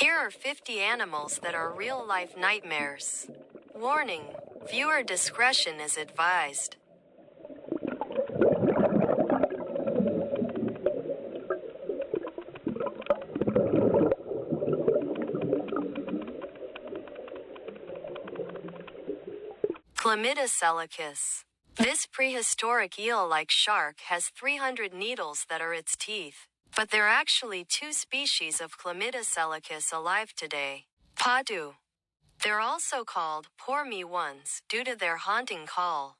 Here are 50 animals that are real-life nightmares. Warning: viewer discretion is advised. Chlamydococcus. This prehistoric eel-like shark has 300 needles that are its teeth. But there are actually two species of Chlamydococcus alive today. Padu. They're also called poor me ones due to their haunting call.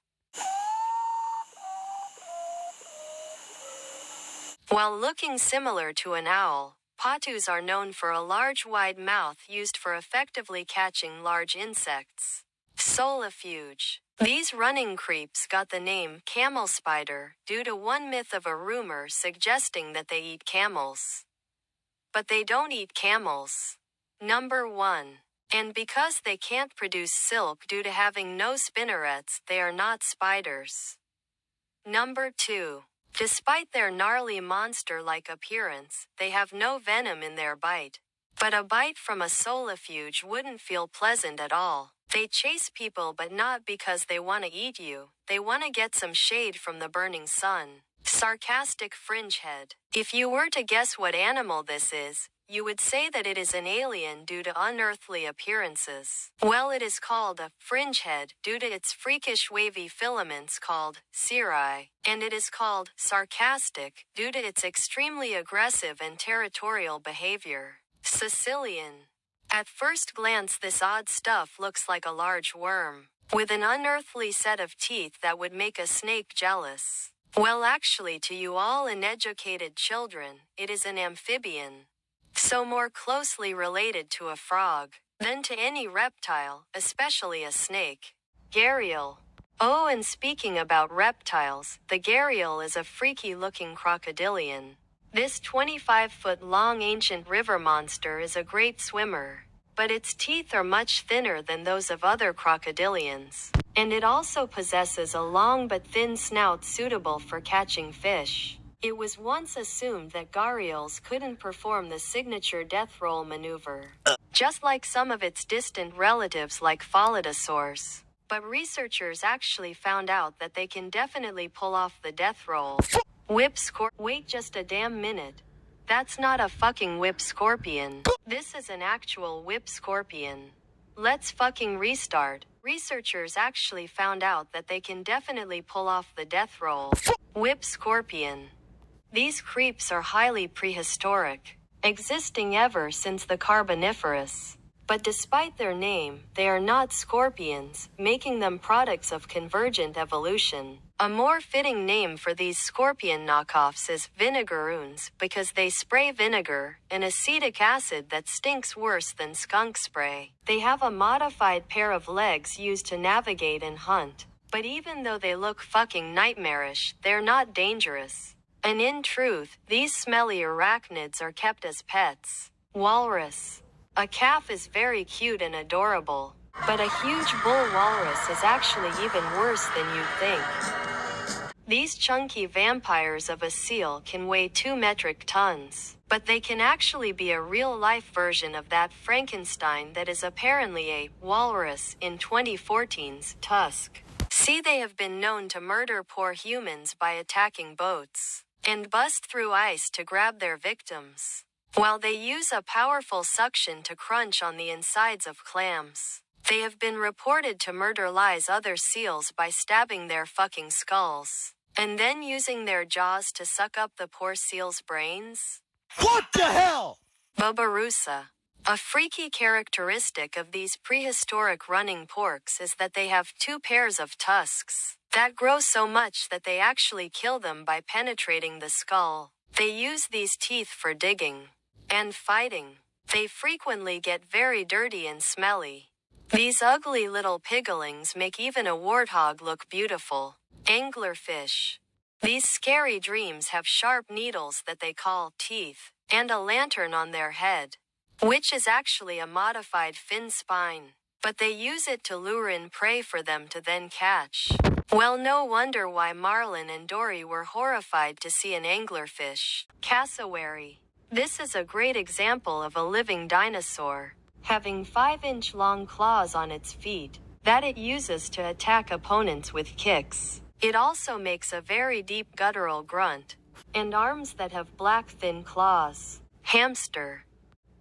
While looking similar to an owl, patus are known for a large wide mouth used for effectively catching large insects. Solifuge. These running creeps got the name camel spider due to one myth of a rumor suggesting that they eat camels. But they don't eat camels. Number 1. And because they can't produce silk due to having no spinnerets, they are not spiders. Number 2. Despite their gnarly monster-like appearance, they have no venom in their bite. But a bite from a solifuge wouldn't feel pleasant at all. They chase people, but not because they want to eat you. They want to get some shade from the burning sun. Sarcastic fringehead. If you were to guess what animal this is, you would say that it is an alien due to unearthly appearances. Well, it is called a fringehead due to its freakish wavy filaments called cirri, and it is called sarcastic due to its extremely aggressive and territorial behavior. Sicilian. At first glance, this odd stuff looks like a large worm, with an unearthly set of teeth that would make a snake jealous. Well, actually, to you all uneducated children, it is an amphibian. So more closely related to a frog than to any reptile, especially a snake. Gharial. Oh, and speaking about reptiles, the gharial is a freaky-looking crocodilian. This 25-foot-long ancient river monster is a great swimmer, but its teeth are much thinner than those of other crocodilians, and it also possesses a long but thin snout suitable for catching fish. It was once assumed that gharials couldn't perform the signature death roll maneuver, just like some of its distant relatives like Pholidosaurs. But researchers actually found out that they can definitely pull off the death roll. Wait just a damn minute. That's not a fucking whip scorpion. This is an actual whip scorpion. Let's fucking restart. Researchers actually found out that they can definitely pull off the death roll. Whip scorpion. These creeps are highly prehistoric, existing ever since the Carboniferous. But despite their name, they are not scorpions, making them products of convergent evolution. A more fitting name for these scorpion knockoffs is vinegaroons, because they spray vinegar, an acetic acid that stinks worse than skunk spray. They have a modified pair of legs used to navigate and hunt. But even though they look fucking nightmarish, they're not dangerous. And in truth, these smelly arachnids are kept as pets. Walrus. A calf is very cute and adorable, but a huge bull walrus is actually even worse than you'd think. These chunky vampires of a seal can weigh 2 metric tons, but they can actually be a real-life version of that Frankenstein that is apparently a walrus in 2014's Tusk. See, they have been known to murder poor humans by attacking boats and bust through ice to grab their victims, while they use a powerful suction to crunch on the insides of clams. They have been reported to murder other seals by stabbing their fucking skulls, and then using their jaws to suck up the poor seal's brains. What the hell? Babirusa. A freaky characteristic of these prehistoric running porks is that they have 2 pairs of tusks that grow so much that they actually kill them by penetrating the skull. They use these teeth for digging and fighting. They frequently get very dirty and smelly. These ugly little piglings make even a warthog look beautiful. Anglerfish. These scary dreams have sharp needles that they call teeth, and a lantern on their head, which is actually a modified fin spine. But they use it to lure in prey for them to then catch. Well, no wonder why Marlin and Dory were horrified to see an anglerfish. Cassowary. This is a great example of a living dinosaur, having 5-inch long claws on its feet that it uses to attack opponents with kicks. It also makes a very deep guttural grunt, and arms that have black thin claws. Hamster.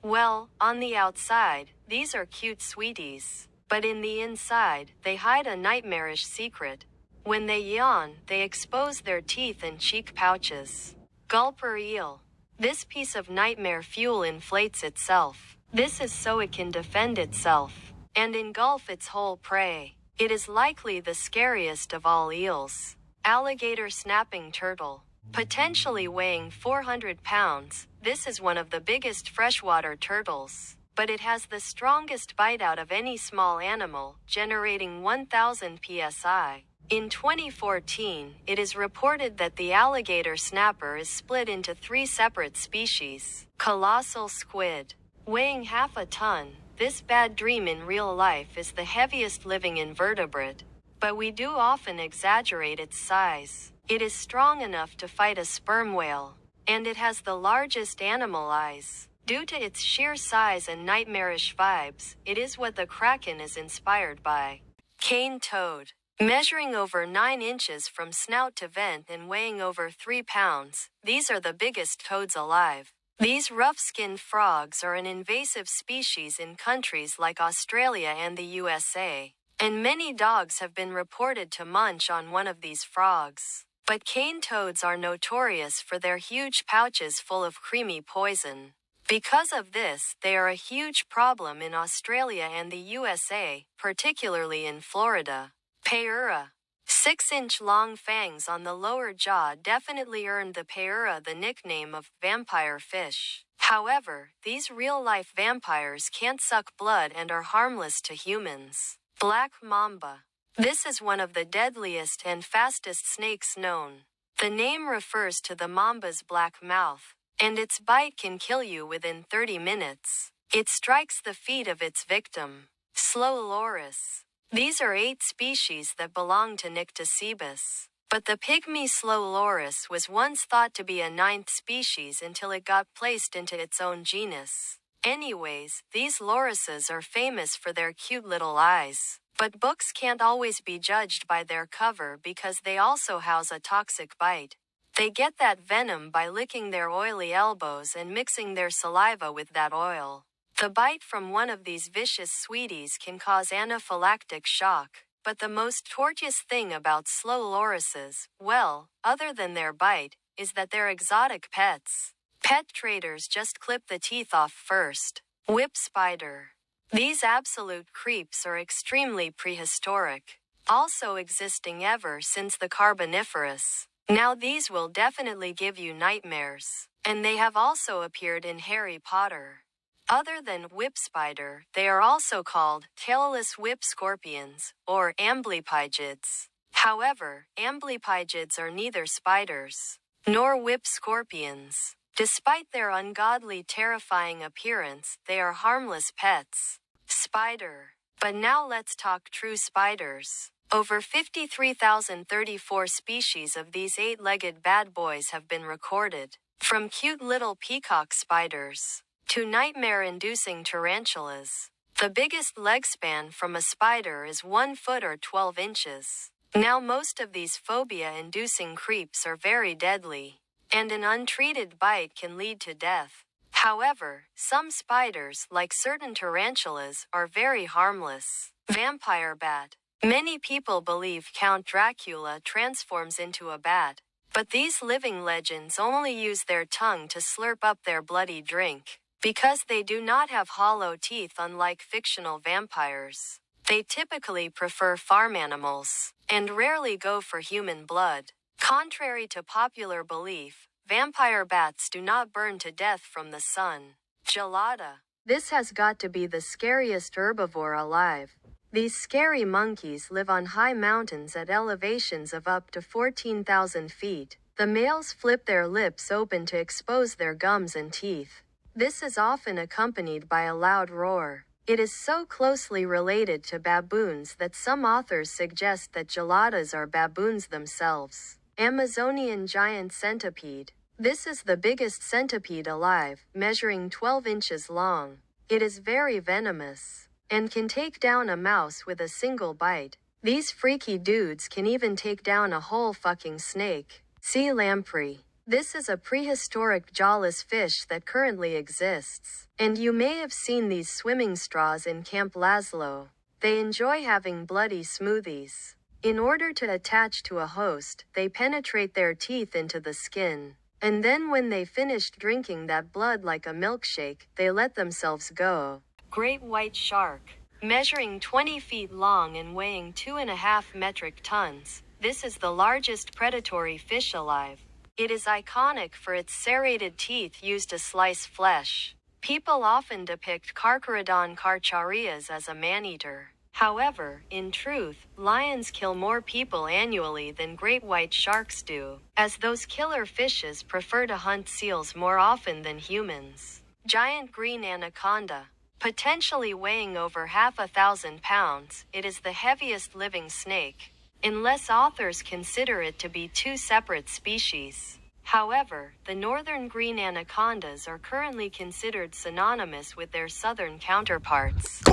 Well, on the outside, these are cute sweeties. But in the inside, they hide a nightmarish secret. When they yawn, they expose their teeth and cheek pouches. Gulper eel. This piece of nightmare fuel inflates itself. This is so it can defend itself and engulf its whole prey. It is likely the scariest of all eels. Alligator snapping turtle. Potentially weighing 400 pounds, this is one of the biggest freshwater turtles. But it has the strongest bite out of any small animal, generating 1,000 psi. In 2014, it is reported that the alligator snapper is split into 3 separate species. Colossal squid. Weighing half a ton, this bad dream in real life is the heaviest living invertebrate. But we do often exaggerate its size. It is strong enough to fight a sperm whale. And it has the largest animal eyes. Due to its sheer size and nightmarish vibes, it is what the Kraken is inspired by. Cane toad. Measuring over 9 inches from snout to vent and weighing over 3 pounds, these are the biggest toads alive. These rough-skinned frogs are an invasive species in countries like Australia and the USA, and many dogs have been reported to munch on one of these frogs. But cane toads are notorious for their huge pouches full of creamy poison. Because of this, they are a huge problem in Australia and the USA, particularly in Florida. Payura. 6-inch long fangs on the lower jaw definitely earned the payura the nickname of vampire fish. However, these real-life vampires can't suck blood and are harmless to humans. Black mamba. This is one of the deadliest and fastest snakes known. The name refers to the mamba's black mouth, and its bite can kill you within 30 minutes. It strikes the feet of its victim. Slow loris. These are 8 species that belong to Nycticebus. But the pygmy slow loris was once thought to be a 9th species until it got placed into its own genus. Anyways, these lorises are famous for their cute little eyes. But books can't always be judged by their cover because they also house a toxic bite. They get that venom by licking their oily elbows and mixing their saliva with that oil. The bite from one of these vicious sweeties can cause anaphylactic shock. But the most tortuous thing about slow lorises, well, other than their bite, is that they're exotic pets. Pet traders just clip the teeth off first. Whip spider. These absolute creeps are extremely prehistoric, also existing ever since the Carboniferous. Now these will definitely give you nightmares, and they have also appeared in Harry Potter. Other than whip spider, they are also called tailless whip scorpions, or amblypygids. However, amblypygids are neither spiders nor whip scorpions. Despite their ungodly, terrifying appearance, they are harmless pets. Spider. But now let's talk true spiders. Over 53,034 species of these 8-legged bad boys have been recorded. From cute little peacock spiders to nightmare-inducing tarantulas. The biggest leg span from a spider is 1 foot or 12 inches. Now most of these phobia-inducing creeps are very deadly, and an untreated bite can lead to death. However, some spiders, like certain tarantulas, are very harmless. Vampire bat. Many people believe Count Dracula transforms into a bat, but these living legends only use their tongue to slurp up their bloody drink. Because they do not have hollow teeth unlike fictional vampires, they typically prefer farm animals, and rarely go for human blood. Contrary to popular belief, vampire bats do not burn to death from the sun. Gelada. This has got to be the scariest herbivore alive. These scary monkeys live on high mountains at elevations of up to 14,000 feet. The males flip their lips open to expose their gums and teeth. This is often accompanied by a loud roar. It is so closely related to baboons that some authors suggest that geladas are baboons themselves. Amazonian giant centipede. This is the biggest centipede alive, measuring 12 inches long. It is very venomous and can take down a mouse with a single bite. These freaky dudes can even take down a whole fucking snake. Sea lamprey. This is a prehistoric jawless fish that currently exists. And you may have seen these swimming straws in Camp Laszlo. They enjoy having bloody smoothies. In order to attach to a host, they penetrate their teeth into the skin. And then when they finished drinking that blood like a milkshake, they let themselves go. Great white shark. Measuring 20 feet long and weighing 2.5 metric tons, this is the largest predatory fish alive. It is iconic for its serrated teeth used to slice flesh. People often depict Carcharodon carcharias as a man-eater. However, in truth, lions kill more people annually than great white sharks do, as those killer fishes prefer to hunt seals more often than humans. Giant green anaconda. Potentially weighing over 1,000 pounds, it is the heaviest living snake, unless authors consider it to be two separate species. However, the northern green anacondas are currently considered synonymous with their southern counterparts.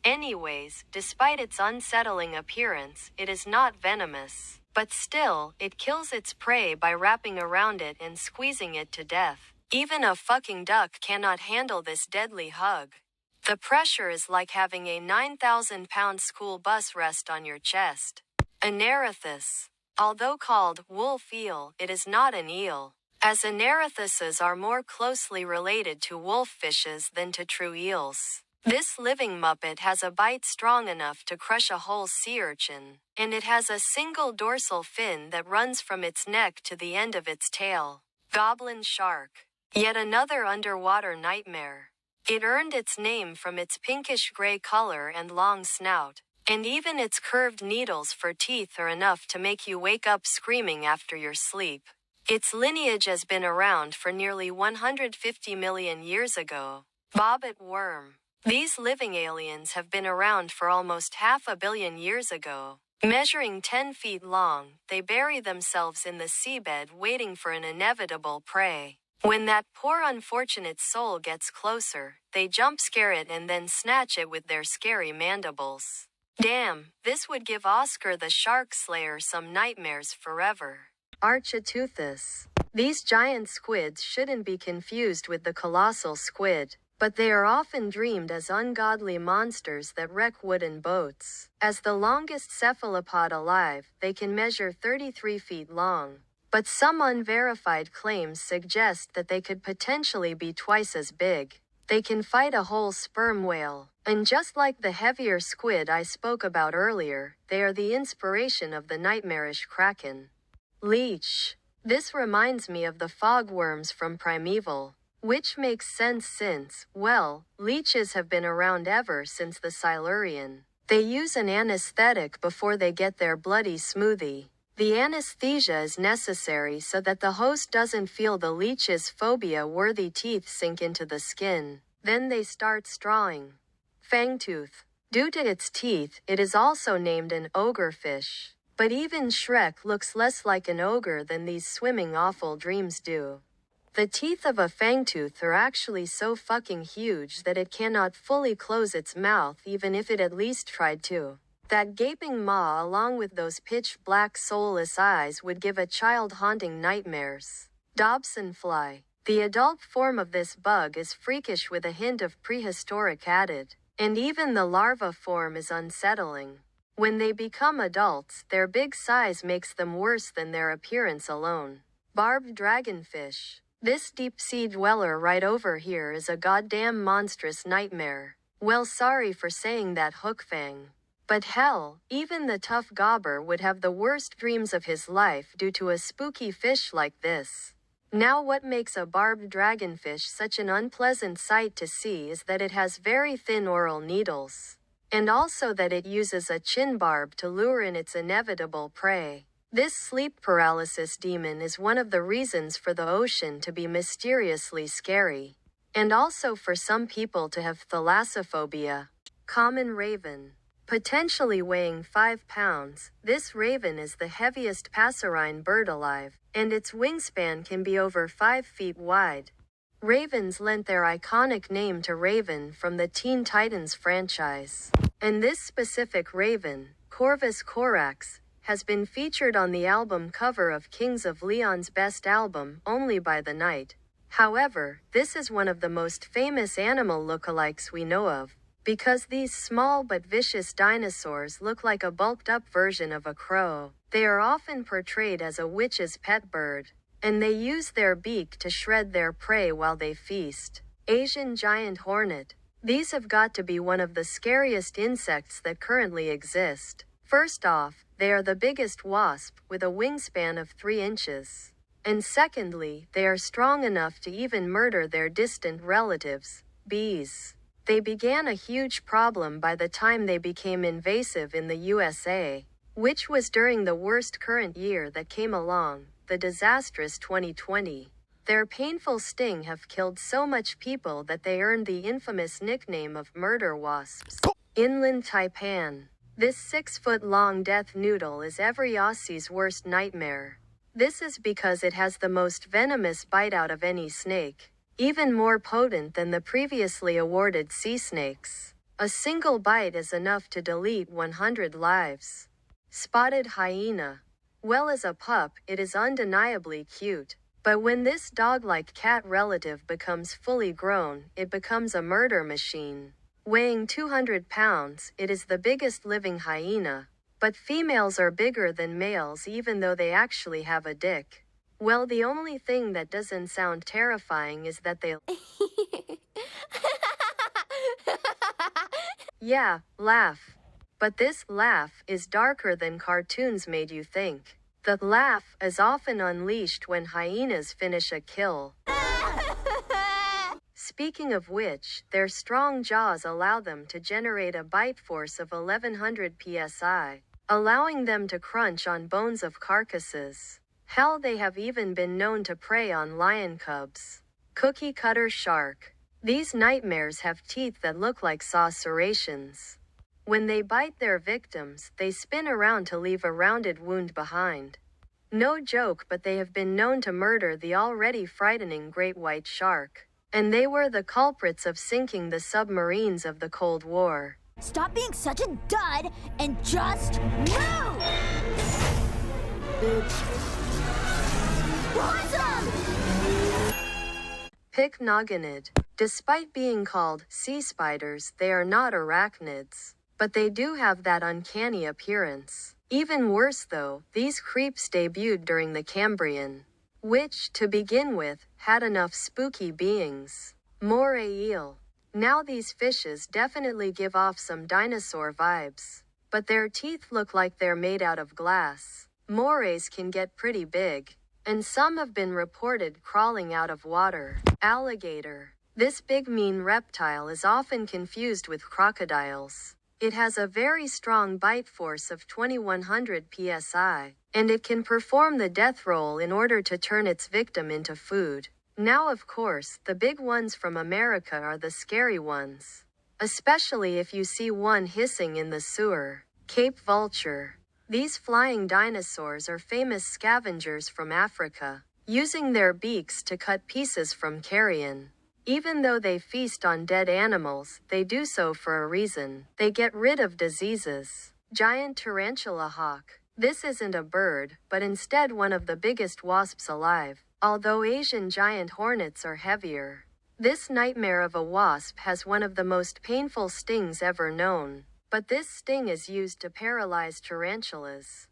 Anyways, despite its unsettling appearance, it is not venomous. But still, it kills its prey by wrapping around it and squeezing it to death. Even a fucking duck cannot handle this deadly hug. The pressure is like having a 9,000-pound school bus rest on your chest. Anerythus. Although called wolf eel, it is not an eel, as anerythuses are more closely related to wolffishes than to true eels. This living muppet has a bite strong enough to crush a whole sea urchin, and it has a single dorsal fin that runs from its neck to the end of its tail. Goblin shark. Yet another underwater nightmare. It earned its name from its pinkish-gray color and long snout. And even its curved needles for teeth are enough to make you wake up screaming after your sleep. Its lineage has been around for nearly 150 million years ago. Bobbit worm. These living aliens have been around for almost 500 million years ago. Measuring 10 feet long, they bury themselves in the seabed waiting for an inevitable prey. When that poor unfortunate soul gets closer, they jump scare it and then snatch it with their scary mandibles. Damn, this would give Oscar the Shark Slayer some nightmares forever. Architeuthis. These giant squids shouldn't be confused with the colossal squid, but they are often dreamed as ungodly monsters that wreck wooden boats. As the longest cephalopod alive, they can measure 33 feet long. But some unverified claims suggest that they could potentially be twice as big. They can fight a whole sperm whale. And just like the heavier squid I spoke about earlier, they are the inspiration of the nightmarish kraken. Leech. This reminds me of the fogworms from Primeval, which makes sense since, well, leeches have been around ever since the Silurian. They use an anesthetic before they get their bloody smoothie. The anesthesia is necessary so that the host doesn't feel the leech's phobia-worthy teeth sink into the skin. Then they start strawing. Fangtooth. Due to its teeth, it is also named an ogrefish. But even Shrek looks less like an ogre than these swimming awful dreams do. The teeth of a fangtooth are actually so fucking huge that it cannot fully close its mouth even if it at least tried to. That gaping maw along with those pitch-black soulless eyes would give a child haunting nightmares. Dobson fly. The adult form of this bug is freakish with a hint of prehistoric added. And even the larva form is unsettling. When they become adults, their big size makes them worse than their appearance alone. Barbed dragonfish. This deep-sea dweller right over here is a goddamn monstrous nightmare. Well, sorry for saying that, Hookfang. But hell, even the tough gobber would have the worst dreams of his life due to a spooky fish like this. Now what makes a barbed dragonfish such an unpleasant sight to see is that it has very thin oral needles. And also that it uses a chin barb to lure in its inevitable prey. This sleep paralysis demon is one of the reasons for the ocean to be mysteriously scary. And also for some people to have thalassophobia. Common raven. Potentially weighing 5 pounds, this raven is the heaviest passerine bird alive, and its wingspan can be over 5 feet wide. Ravens lent their iconic name to Raven from the Teen Titans franchise. And this specific raven, Corvus corax, has been featured on the album cover of Kings of Leon's best album, Only by the Night. However, this is one of the most famous animal lookalikes we know of, because these small but vicious dinosaurs look like a bulked-up version of a crow. They are often portrayed as a witch's pet bird, and they use their beak to shred their prey while they feast. Asian giant hornet. These have got to be one of the scariest insects that currently exist. First off, they are the biggest wasp, with a wingspan of 3 inches. And secondly, they are strong enough to even murder their distant relatives, bees. They began a huge problem by the time they became invasive in the USA, which was during the worst current year that came along, the disastrous 2020. Their painful sting have killed so much people that they earned the infamous nickname of murder wasps. Inland taipan. This 6-foot-long death noodle is every Aussie's worst nightmare. This is because it has the most venomous bite out of any snake, even more potent than the previously awarded sea snakes. A single bite is enough to delete 100 lives. Spotted hyena. Well, as a pup, it is undeniably cute. But when this dog-like cat relative becomes fully grown, it becomes a murder machine. Weighing 200 pounds, it is the biggest living hyena. But females are bigger than males even though they actually have a dick. Well, the only thing that doesn't sound terrifying is that they yeah, laugh. But this laugh is darker than cartoons made you think. The laugh is often unleashed when hyenas finish a kill. Speaking of which, their strong jaws allow them to generate a bite force of 1100 psi, allowing them to crunch on bones of carcasses. Hell, they have even been known to prey on lion cubs. Cookie cutter shark. These nightmares have teeth that look like saw serrations. When they bite their victims, they spin around to leave a rounded wound behind. No joke, but they have been known to murder the already frightening great white shark. And they were the culprits of sinking the submarines of the Cold War. Stop being such a dud and just move! Bitch. Awesome! Pycnogonid. Despite being called sea spiders, they are not arachnids. But they do have that uncanny appearance. Even worse though, these creeps debuted during the Cambrian, which, to begin with, had enough spooky beings. Moray eel. Now these fishes definitely give off some dinosaur vibes. But their teeth look like they're made out of glass. Morays can get pretty big. And some have been reported crawling out of water. Alligator. This big mean reptile is often confused with crocodiles. It has a very strong bite force of 2100 psi, and it can perform the death roll in order to turn its victim into food. Now, of course, the big ones from America are the scary ones. Especially if you see one hissing in the sewer. Cape vulture. These flying dinosaurs are famous scavengers from Africa, using their beaks to cut pieces from carrion. Even though they feast on dead animals, they do so for a reason. They get rid of diseases. Giant tarantula hawk. This isn't a bird, but instead one of the biggest wasps alive, although Asian giant hornets are heavier. This nightmare of a wasp has one of the most painful stings ever known, but this sting is used to paralyze tarantulas.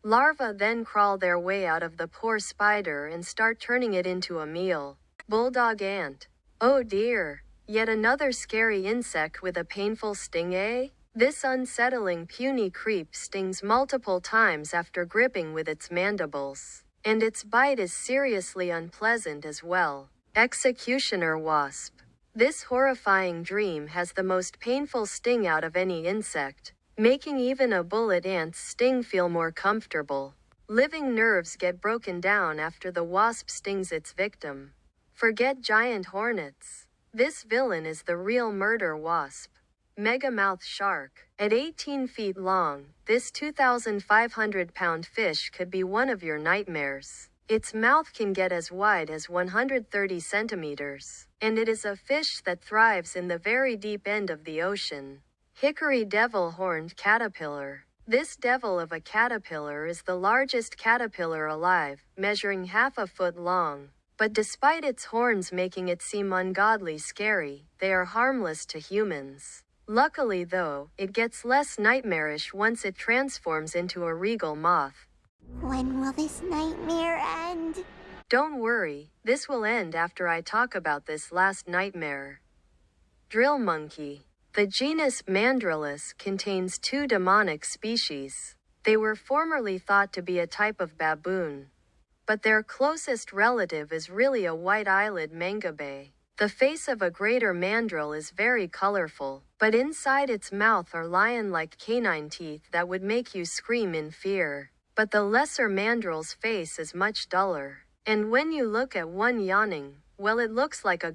Larvae then crawl their way out of the poor spider and start turning it into a meal. Bulldog ant. Oh dear, yet another scary insect with a painful sting, eh? This unsettling puny creep stings multiple times after gripping with its mandibles. And its bite is seriously unpleasant as well. Executioner wasp. This horrifying dream has the most painful sting out of any insect, making even a bullet ant's sting feel more comfortable. Living nerves get broken down after the wasp stings its victim. Forget giant hornets. This villain is the real murder wasp. Megamouth shark. At 18 feet long, this 2,500-pound fish could be one of your nightmares. Its mouth can get as wide as 130 centimeters, and it is a fish that thrives in the very deep end of the ocean. Hickory devil-horned caterpillar. This devil of a caterpillar is the largest caterpillar alive, measuring half a foot long. But despite its horns making it seem ungodly scary, they are harmless to humans. Luckily though, it gets less nightmarish once it transforms into a regal moth. When will this nightmare end? Don't worry, this will end after I talk about this last nightmare. Drill monkey. The genus Mandrillus contains 2 demonic species. They were formerly thought to be a type of baboon, but their closest relative is really a white-eyelid mangabe. The face of a greater mandrill is very colorful, but inside its mouth are lion-like canine teeth that would make you scream in fear. But the lesser mandrill's face is much duller, and when you look at one yawning, well, it looks like a